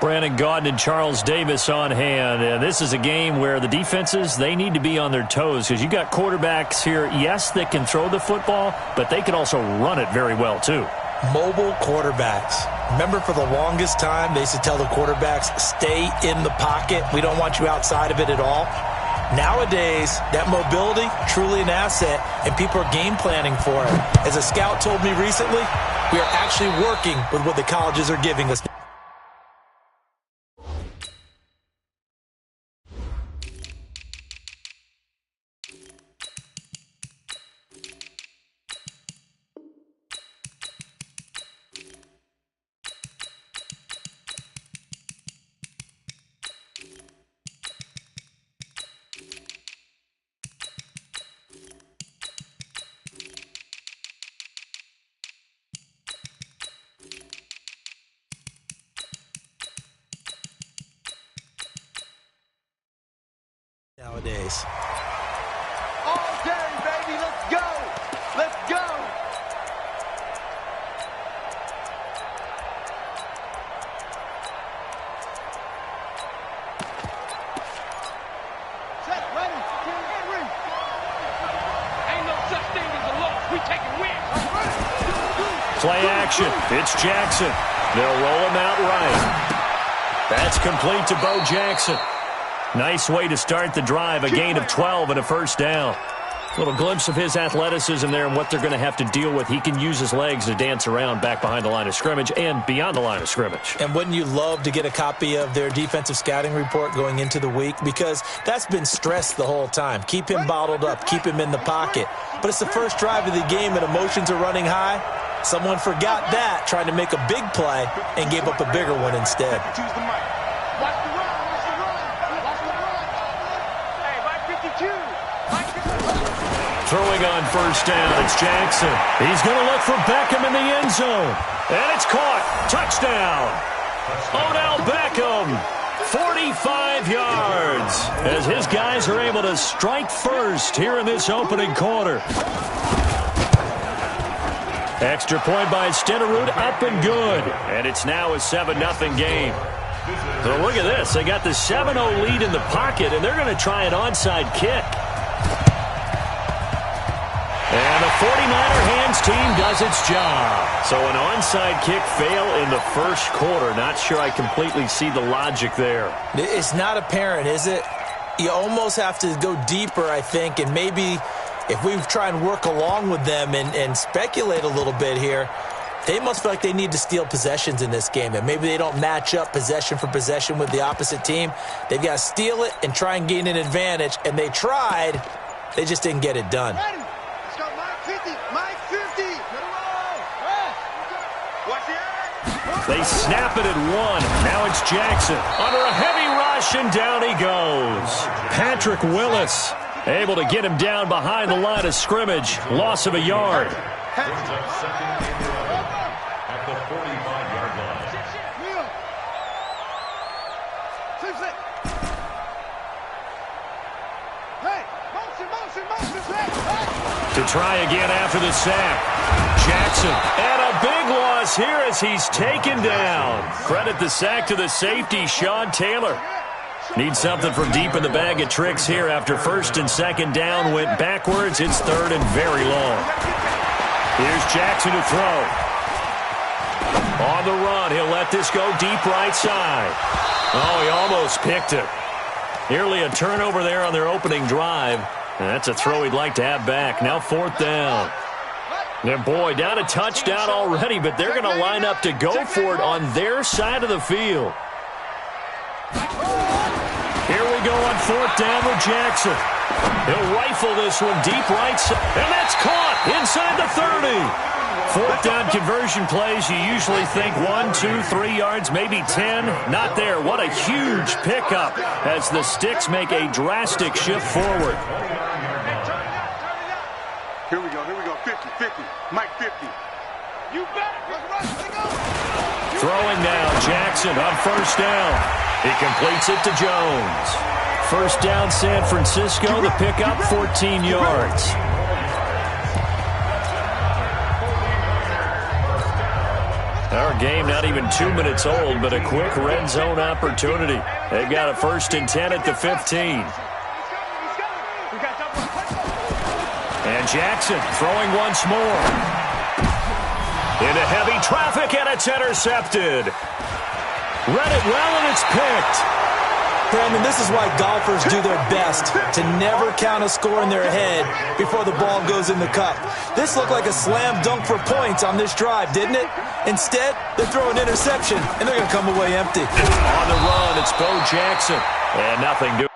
Brandon Gaudin and Charles Davis on hand. And this is a game where the defenses, they need to be on their toes because you got quarterbacks here, yes, that can throw the football, but they can also run it very well too. Mobile quarterbacks. Remember, for the longest time, they used to tell the quarterbacks, stay in the pocket. We don't want you outside of it at all. Nowadays, that mobility, truly an asset, and people are game planning for it. As a scout told me recently, we are actually working with what the colleges are giving us. Nowadays. All day, baby. Let's go. Let's go. Set, ready, Henry. Ain't no such thing as a loss. We taking wins. Play action. It's Jackson. They'll roll him out right. That's complete to Bo Jackson. Nice way to start the drive, a gain of 12 and a first down. A little glimpse of his athleticism there and what they're going to have to deal with. He can use his legs to dance around back behind the line of scrimmage and beyond the line of scrimmage. And wouldn't you love to get a copy of their defensive scouting report going into the week? Because that's been stressed the whole time. Keep him bottled up. Keep him in the pocket. But it's the first drive of the game and emotions are running high. Someone forgot that, trying to make a big play, and gave up a bigger one instead. Throwing on first down, it's Jackson. He's going to look for Beckham in the end zone. And it's caught. Touchdown. Odell Beckham, 45 yards, as his guys are able to strike first here in this opening quarter. Extra point by Stenerud, up and good. And it's now a 7-0 game. So look at this. They got the 7-0 lead in the pocket, and they're going to try an onside kick. And the 49er hands team does its job. So an onside kick fail in the first quarter. Not sure I completely see the logic there. It's not apparent, is it? You almost have to go deeper, I think, and maybe if we try and work along with them and speculate a little bit here, they must feel like they need to steal possessions in this game, and maybe they don't match up possession for possession with the opposite team. They've got to steal it and try and gain an advantage, and they tried. They just didn't get it done. They snap it at one. Now it's Jackson. Under a heavy rush, and down he goes. Patrick Willis able to get him down behind the line of scrimmage. Loss of a yard. At the 45-yard line. To try again after the sack. Jackson, and a big loss here as he's taken down. Credit the sack to the safety, Sean Taylor. Needs something from deep in the bag of tricks here after first and second down went backwards. It's third and very long. Here's Jackson to throw. On the run, he'll let this go deep right side. Oh, he almost picked it. Nearly a turnover there on their opening drive. And that's a throw he'd like to have back. Now fourth down. And boy, down a touchdown already, but they're going to line up to go for it on their side of the field. Here we go on fourth down with Jackson. He'll rifle this one deep right side, and that's caught inside the 30. Fourth down conversion plays, you usually think 1, 2, 3 yards, maybe 10. Not there. What a huge pickup as the Sticks make a drastic shift forward. Here we go, 50, Mike 50. You bet. Throwing now, Jackson on first down. He completes it to Jones. First down, San Francisco, the pickup, 14 yards. All our game, not even 2 minutes old, but a quick red zone opportunity. They've got a 1st and 10 at the 15. And Jackson throwing once more. Into heavy traffic, and it's intercepted. Read it well, and it's picked. Brandon, this is why golfers do their best to never count a score in their head before the ball goes in the cup. This looked like a slam dunk for points on this drive, didn't it? Instead, they throw an interception, and they're going to come away empty. On the run, it's Bo Jackson. And nothing doing.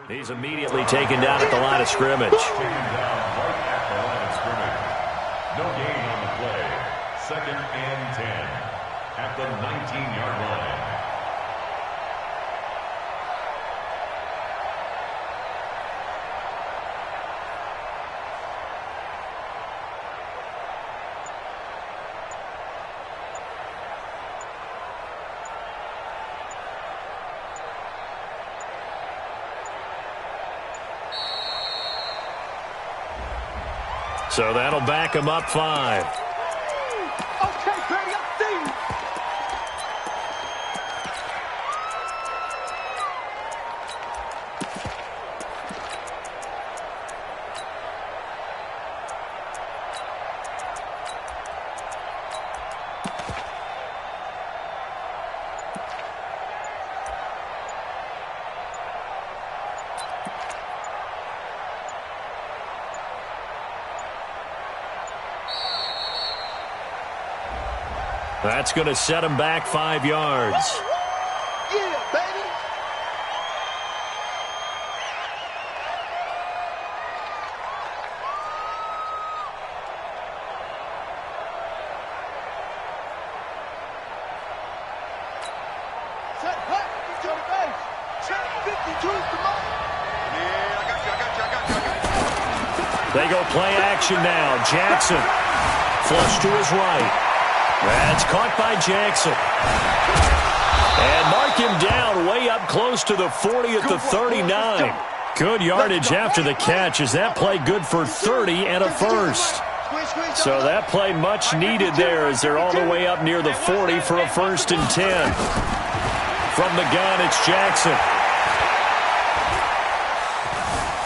He's immediately taken down at the line of scrimmage. Taken down right at the line of scrimmage. No gain on the play. 2nd and 10 at the 19-yard line. So that'll back him up 5. Okay, baby, I see you. That's going to set him back 5 yards. Yeah, baby. Set back to the base. Check 52's the mark. Yeah, I got you. They go play action now. Jackson flush to his right. That's caught by Jackson. And mark him down way up close to the 40 at the 39. Good yardage after the catch. Is that play good for 30 and a first? So that play much needed there as they're all the way up near the 40 for a 1st and 10. From the gun, it's Jackson.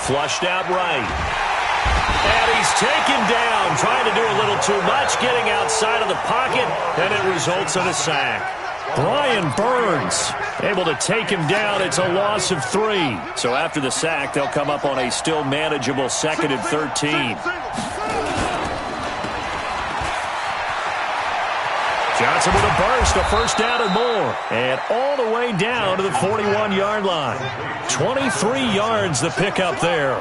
Flushed out right. And he's taken down, trying to do a little too much, getting outside of the pocket, and it results in a sack. Brian Burns able to take him down. It's a loss of 3. So after the sack, they'll come up on a still manageable 2nd and 13. Johnson with a burst, a 1st down and more. And all the way down to the 41-yard line. 23 yards the pickup there.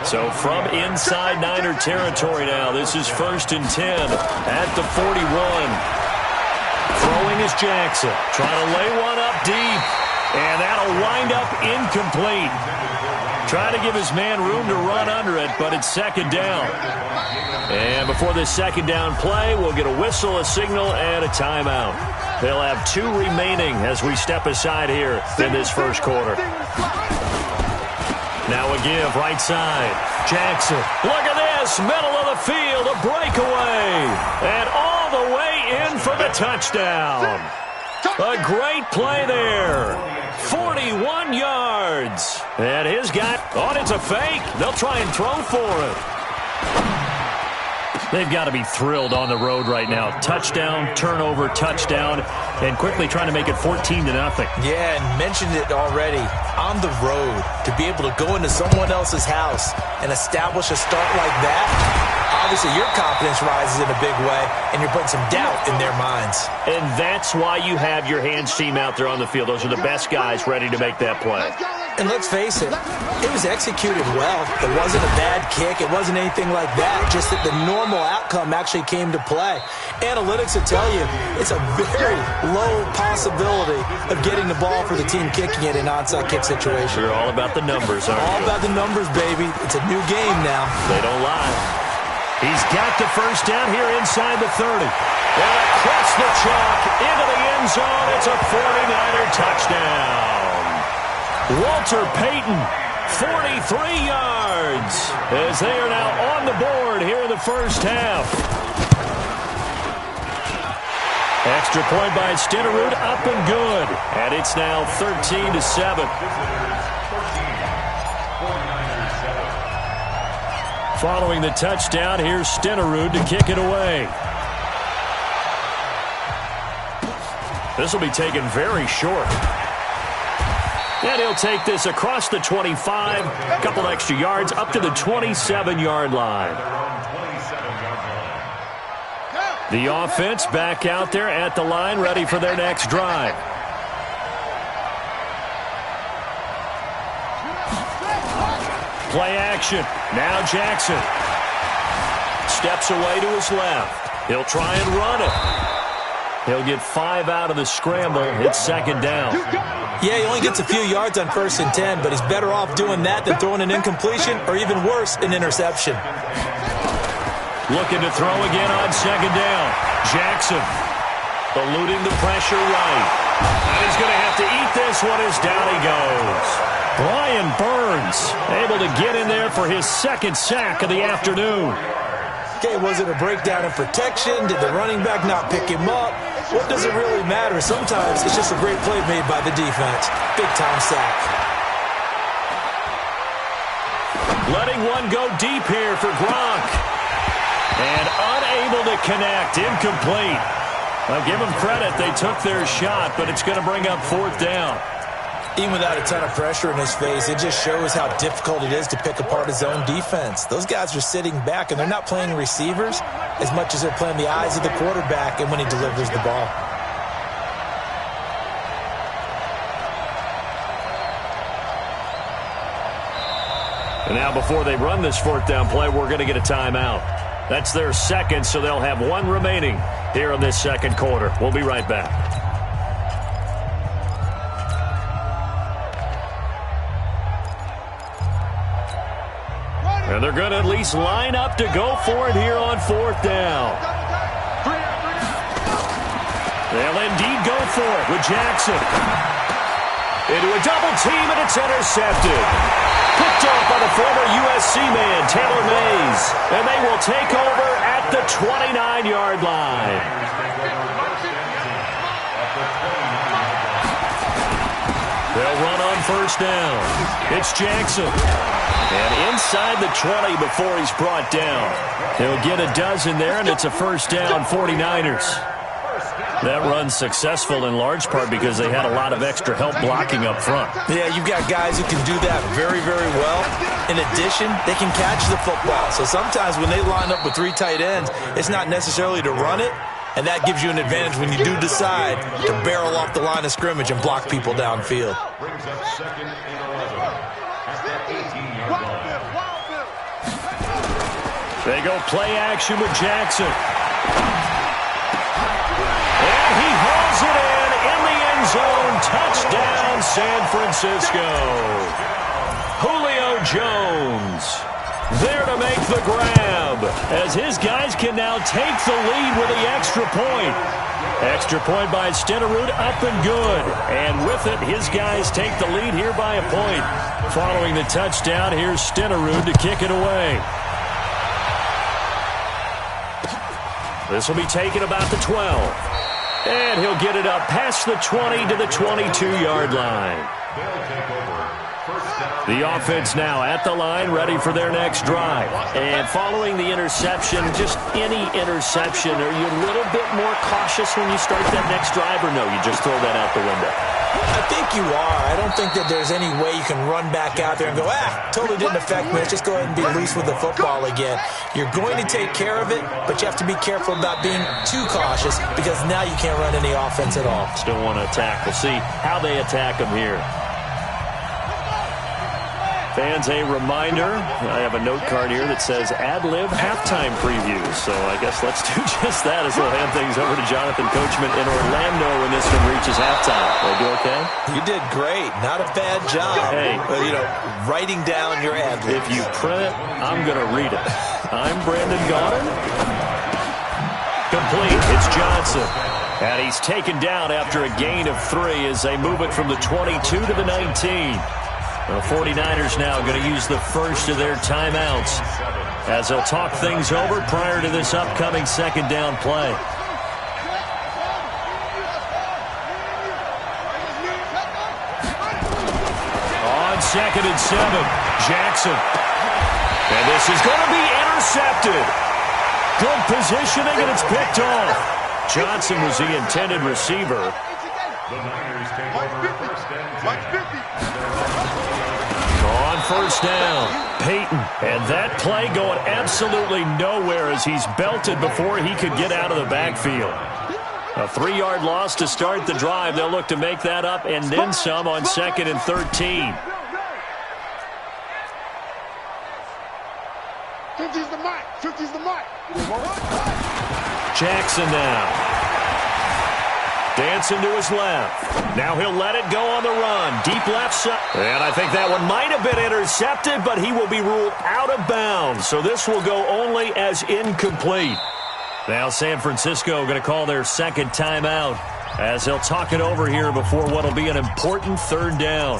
So from inside Niner territory now, this is 1st and 10 at the 41. Throwing is Jackson. Trying to lay one up deep. And that'll wind up incomplete. Trying to give his man room to run under it, but it's 2nd down. And before this 2nd down play, we'll get a whistle, a signal, and a timeout. They'll have 2 remaining as we step aside here in this 1st quarter. Now a give, right side. Jackson, look at this, middle of the field, a breakaway. And all the way in for the touchdown. A great play there. 41 yards. And his guy, oh, it's a fake. They'll try and throw for it. They've got to be thrilled on the road right now. Touchdown, turnover, touchdown, and quickly trying to make it 14-0. Yeah, and mentioned it already. On the road, to be able to go into someone else's house and establish a start like that, obviously your confidence rises in a big way, and you're putting some doubt in their minds. And that's why you have your hands team out there on the field. Those are the best guys ready to make that play. And let's face it was executed well. It wasn't a bad kick. It wasn't anything like that. Just that the normal outcome actually came to play. Analytics will tell you it's a very low possibility of getting the ball for the team kicking it in an onside kick situation. You're all about the numbers, aren't you? All about the numbers, baby. It's a new game now. They don't lie. He's got the first down here inside the 30. And across the chalk into the end zone. It's a 49er touchdown. Walter Payton, 43 yards, as they are now on the board here in the first half. Extra point by Stenerud, up and good. And it's now 13-7. Following the touchdown, here's Stenerud to kick it away. This will be taken very short. And he'll take this across the 25, a couple extra yards, up to the 27-yard line. The offense back out there at the line, ready for their next drive. Play action. Now Jackson. Steps away to his left. He'll try and run it. He'll get 5 out of the scramble. It's second down. Yeah, he only gets a few yards on 1st and 10, but he's better off doing that than throwing an incompletion or even worse, an interception. Looking to throw again on second down. Jackson eluding the pressure right. And he's going to have to eat this one as down he goes. Brian Burns able to get in there for his second sack of the afternoon. Okay, was it a breakdown in protection? Did the running back not pick him up? What does it really matter? Sometimes it's just a great play made by the defense. Big-time sack. Letting one go deep here for Gronk. And unable to connect. Incomplete. I'll give them credit. They took their shot, but it's going to bring up 4th down. Even without a ton of pressure in his face, it just shows how difficult it is to pick apart his own defense. Those guys are sitting back, and they're not playing receivers as much as they're playing the eyes of the quarterback and when he delivers the ball. And now before they run this 4th down play, we're going to get a timeout. That's their second, so they'll have 1 remaining here in this second quarter. We'll be right back. And they're going to at least line up to go for it here on 4th down. They'll indeed go for it with Jackson. Into a double team, and it's intercepted. Picked off by the former USC man, Taylor Mays. And they will take over at the 29-yard line. They'll run on 1st down. It's Jackson. And inside the 20 before he's brought down. He'll get a dozen there, and it's a 1st down, 49ers. That run's successful in large part because they had a lot of extra help blocking up front. Yeah, you've got guys who can do that very, very well. In addition, they can catch the football. So sometimes when they line up with 3 tight ends, it's not necessarily to run it, and that gives you an advantage when you do decide to barrel off the line of scrimmage and block people downfield. Brings up 2nd and 11 at the 18-yard line. They go play action with Jackson. And he hauls it in the end zone. Touchdown, San Francisco. Julio Jones there to make the grab, as his guys can now take the lead with the extra point. Extra point by Stenerud, up and good. And with it, his guys take the lead here by a point. Following the touchdown, here's Stenerud to kick it away. This will be taken about the 12. And he'll get it up past the 20 to the 22-yard line. The offense now at the line, ready for their next drive. And following the interception, just any interception, are you a little bit more cautious when you start that next drive, or no, you just throw that out the window? I think you are. I don't think that there's any way you can run back out there and go, totally didn't affect me. Let's just go ahead and be loose with the football again. You're going to take care of it, but you have to be careful about being too cautious because now you can't run any offense at all. Still want to attack. We'll see how they attack them here. Fans, a reminder, I have a note card here that says ad-lib halftime previews. So I guess let's do just that as we'll hand things over to Jonathan Coachman in Orlando when this one reaches halftime. Will I do okay? You did great. Not a bad job. Hey. Writing down your ad-libs. If you print it, I'm going to read it. I'm Brandon Gaudin. Complete. It's Johnson. And he's taken down after a gain of 3 as they move it from the 22 to the 19. The 49ers now going to use the first of their timeouts as they'll talk things over prior to this upcoming second down play. On 2nd and 7, Jackson. And this is going to be intercepted. Good positioning, and it's picked off. Johnson was the intended receiver. The Niners take over first and 10. On first down, Peyton. And that play going absolutely nowhere as he's belted before he could get out of the backfield. A 3-yard loss to start the drive. They'll look to make that up and then some on 2nd and 13. 50's the mic. 50's the mic. Jackson now. Dancing to his left. Now he'll let it go on the run. Deep left side. And I think that one might have been intercepted, but he will be ruled out of bounds. So this will go only as incomplete. Now San Francisco going to call their second timeout as they'll talk it over here before what will be an important third down.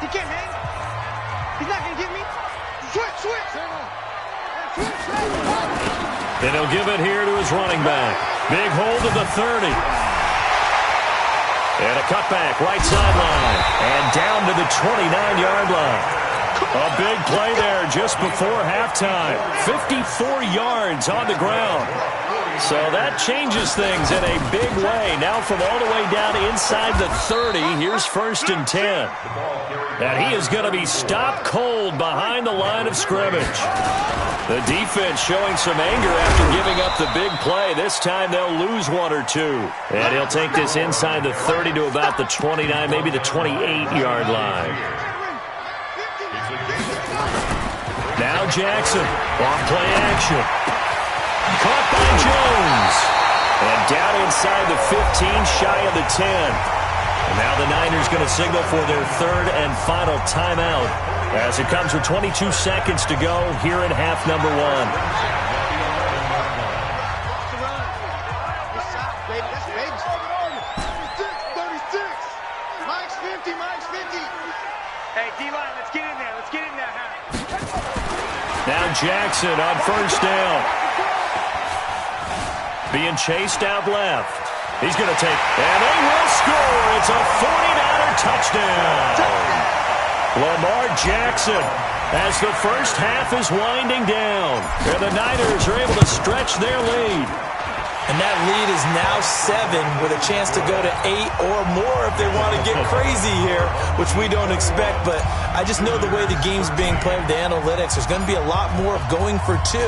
He can't hang. He's not going to get me. Switch. Then he'll give it here to his running back. Big hold of the 30. And a cutback right sideline. And down to the 29-yard line. A big play there just before halftime. 54 yards on the ground. So that changes things in a big way. Now from all the way down inside the 30, here's 1st and 10. And he is going to be stopped cold behind the line of scrimmage. The defense showing some anger after giving up the big play. This time they'll lose 1 or 2. And he'll take this inside the 30 to about the 29, maybe the 28-yard line. Now Jackson, off play action. Caught by Jones. And down inside the 15, shy of the 10. And now the Niners going to signal for their third and final timeout as it comes with 22 seconds to go here in half number 1. Hey, D-line, let's get in there. Let's get in there. Now Jackson on first down. Being chased out left. He's going to take, and they will score. It's a 49er touchdown. Lamar Jackson as the first half is winding down. And the Niners are able to stretch their lead. And that lead is now 7 with a chance to go to 8 or more if they want to get crazy here, which we don't expect. But I just know the way the game's being played with the analytics, there's going to be a lot more of going for 2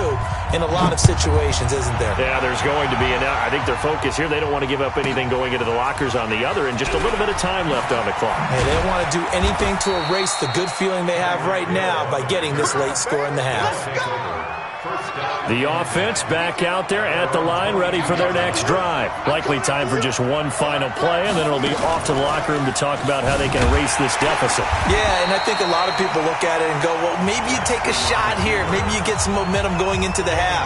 in a lot of situations, isn't there? Yeah, there's going to be. And I think their focus here, they don't want to give up anything going into the lockers on the other, and just a little bit of time left on the clock. Hey, they don't want to do anything to erase the good feeling they have right now by getting this late score in the half. The offense back out there at the line, ready for their next drive. Likely time for just one final play, and then it'll be off to the locker room to talk about how they can erase this deficit. Yeah, and I think a lot of people look at it and go, well, maybe you take a shot here. Maybe you get some momentum going into the half.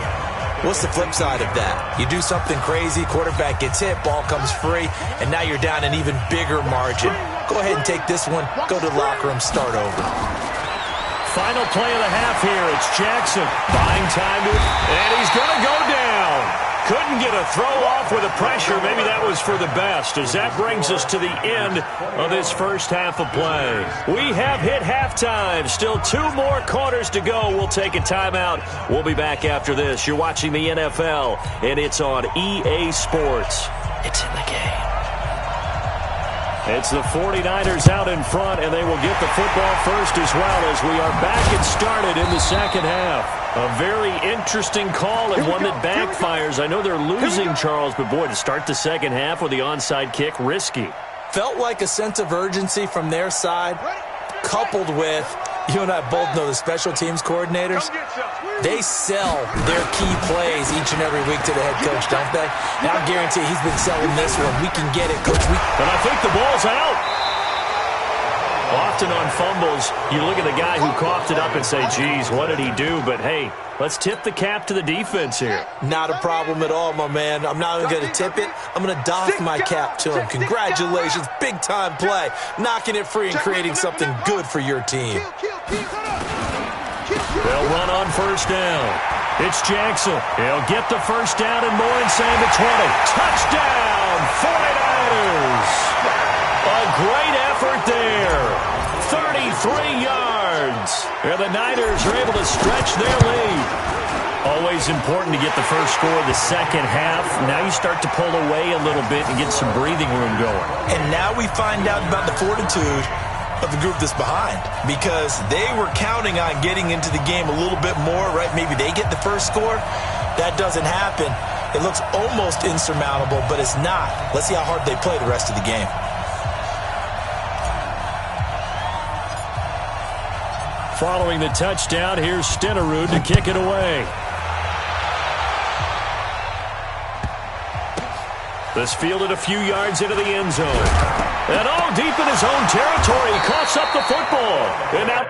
What's the flip side of that? You do something crazy, quarterback gets hit, ball comes free, and now you're down an even bigger margin. Go ahead and take this one, go to the locker room, start over. Final play of the half here. It's Jackson buying time to it, and he's going to go down. Couldn't get a throw off with the pressure. Maybe that was for the best, as that brings us to the end of this first half of play. We have hit halftime. Still 2 more quarters to go. We'll take a timeout. We'll be back after this. You're watching the NFL, and it's on EA Sports. It's in the game. It's the 49ers out in front, and they will get the football first as well as we are back and started in the second half. A very interesting call and one that backfires. I know they're losing, Charles, but boy, to start the second half with the onside kick, risky. Felt like a sense of urgency from their side, coupled with, you and I both know the special teams coordinators, they sell their key plays each and every week to the head coach, don't they? And I guarantee he's been selling this one. We can get it, Coach. And I think the ball's out. Often on fumbles, you look at the guy who coughed it up and say, geez, what did he do? But, hey, let's tip the cap to the defense here. Not a problem at all, my man. I'm not even going to tip it. I'm going to doff my cap to him. Congratulations, big-time play. Knocking it free and creating something good for your team. They'll run on first down. It's Jackson. He'll get the first down and more inside the 20. Touchdown, 49ers. A great effort there. 33 yards. And the Niners are able to stretch their lead. Always important to get the first score of the second half. Now you start to pull away a little bit and get some breathing room going. And now we find out about the fortitude of the group that's behind, because they were counting on getting into the game a little bit more, right? Maybe they get the first score. That doesn't happen. It looks almost insurmountable, but it's not. Let's see how hard they play the rest of the game. Following the touchdown, here's Stenerud to kick it away. This fielded a few yards into the end zone. And all deep in his own territory, he coughs up the football. And now